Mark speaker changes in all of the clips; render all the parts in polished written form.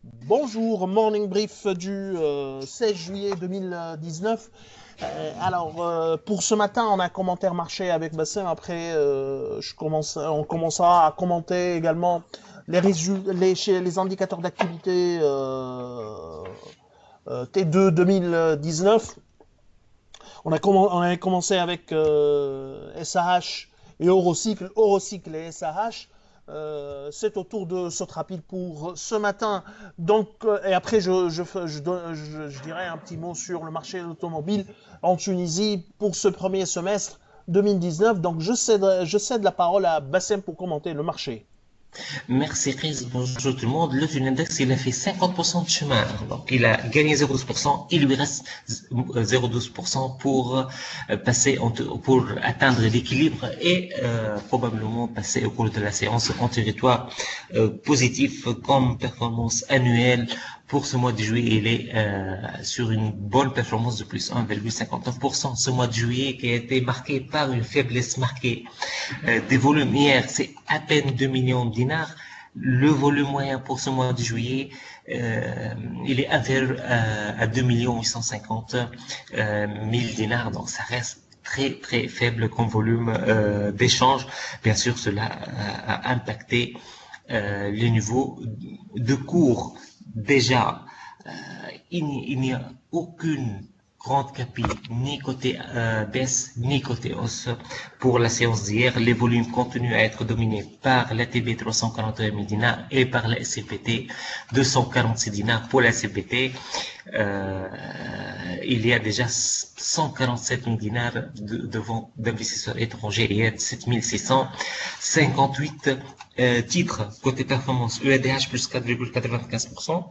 Speaker 1: Bonjour, morning brief du 16 juillet 2019. Pour ce matin, on a un commentaire marché avec Bassem. Après, on commencera à commenter également les indicateurs d'activité T2 2019. On a commencé avec SAH et Eurocycle et SAH. C'est au tour de Sotrapil pour ce matin. Donc, et après, je dirais un petit mot sur le marché automobile en Tunisie pour ce premier semestre 2019. Donc, je cède la parole à Bassem pour commenter le marché.
Speaker 2: Merci Chris, bonjour tout le monde. Le Fil Index, il a fait 50% de chemin. Donc, il a gagné 0,12%. Il lui reste 0,12% pour pour atteindre l'équilibre et probablement passer au cours de la séance en territoire positif comme performance annuelle. Pour ce mois de juillet, il est sur une bonne performance de plus 1,59%. Ce mois de juillet qui a été marqué par une faiblesse marquée des volumes hier, c'est à peine 2 millions de dinars. Le volume moyen pour ce mois de juillet, il est inférieur à 2 850 000 dinars, donc ça reste très faible comme volume d'échange. Bien sûr, cela a impacté les niveaux de cours. Déjà, il n'y a aucune grande capi, ni côté baisse, ni côté hausse pour la séance d'hier. Les volumes continuent à être dominés par l'ATB 341 000 dinars et par la SCPT 246 dinars. Pour la SCPT, il y a déjà 147 000 dinars de vente d'investisseurs étrangers. Il y a 7 658 titres. Côté performance, UADH plus 4,95%.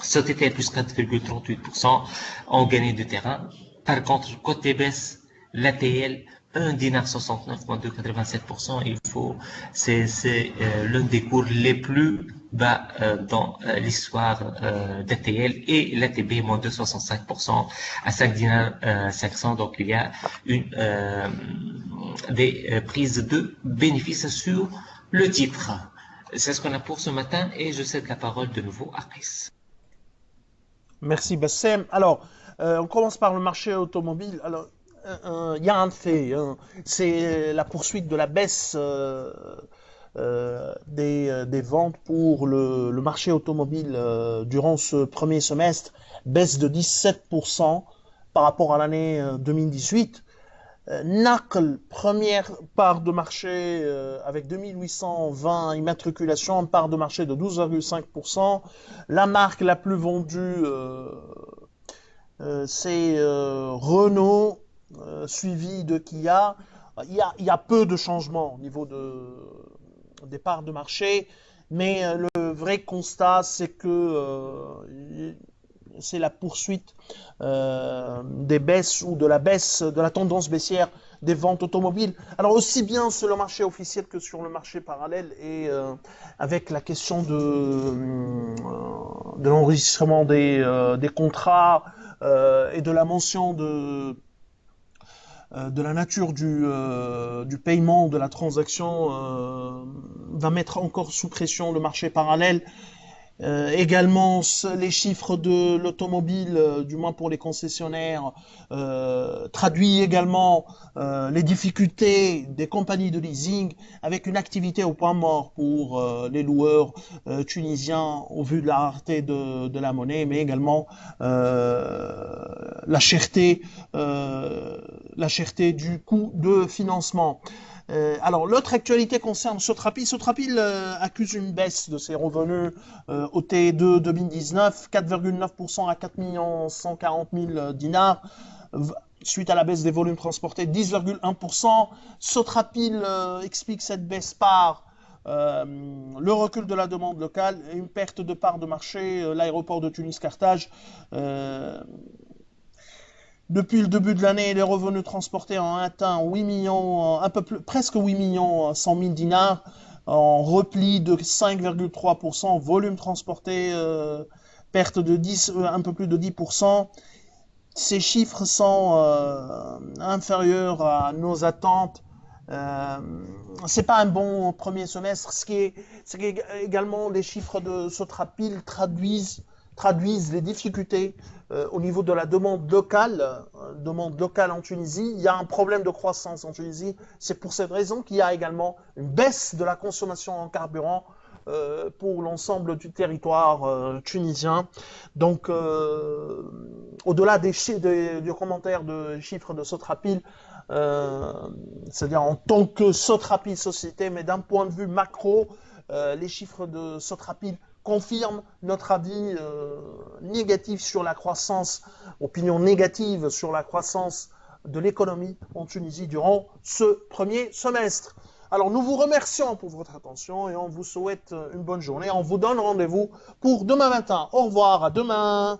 Speaker 2: Sotetel plus 4,38% en gagné de terrain. Par contre, côté baisse, l'ATL, 1 dinar 69,287%. C'est l'un des cours les plus bas dans l'histoire d'ATL et l'ATB moins 2,65% à 5 dinars 500. Donc il y a des prises de bénéfices sur le titre. C'est ce qu'on a pour ce matin et je cède la parole de nouveau à Chris.
Speaker 1: Merci Bassem. Alors, on commence par le marché automobile. Alors, il y a un fait, hein, c'est la poursuite de la baisse des ventes pour le marché automobile durant ce premier semestre, baisse de 17% par rapport à l'année 2018. Naql, première part de marché avec 2820 immatriculations, part de marché de 12,5%. La marque la plus vendue, c'est Renault, suivi de Kia. Il y a peu de changements au niveau des parts de marché, mais le vrai constat, c'est que c'est la poursuite des baisses ou de la baisse, de la tendance baissière des ventes automobiles. Alors aussi bien sur le marché officiel que sur le marché parallèle et avec la question de l'enregistrement des contrats et de la mention de la nature du paiement, de la transaction, va mettre encore sous pression le marché parallèle. Également, les chiffres de l'automobile, du moins pour les concessionnaires, traduit également les difficultés des compagnies de leasing avec une activité au point mort pour les loueurs tunisiens au vu de la rareté de la monnaie, mais également la cherté, la cherté du coût de financement. Alors, l'autre actualité concerne Sotrapil. Sotrapil accuse une baisse de ses revenus au T2 2019, 4,9% à 4 140 000 dinars, suite à la baisse des volumes transportés, 10,1%. Sotrapil explique cette baisse par le recul de la demande locale et une perte de part de marché, l'aéroport de Tunis-Carthage. Depuis le début de l'année, les revenus transportés ont atteint 8 millions, un peu plus, presque 8 millions 100 000 dinars, en repli de 5,3%, volume transporté, perte de 10, un peu plus de 10%. Ces chiffres sont inférieurs à nos attentes C'est pas un bon premier semestre. C'est également les chiffres de Sotrapil traduisent les difficultés au niveau de la demande locale en Tunisie. Il y a un problème de croissance en Tunisie. C'est pour cette raison qu'il y a également une baisse de la consommation en carburant pour l'ensemble du territoire tunisien. Donc, au-delà du commentaire de chiffres de Sotrapil, c'est-à-dire en tant que Sotrapil société, mais d'un point de vue macro, les chiffres de Sotrapil confirment notre avis négatif sur la croissance, opinion négative sur la croissance de l'économie en Tunisie durant ce premier semestre. Alors, nous vous remercions pour votre attention et on vous souhaite une bonne journée. On vous donne rendez-vous pour demain matin. Au revoir, à demain.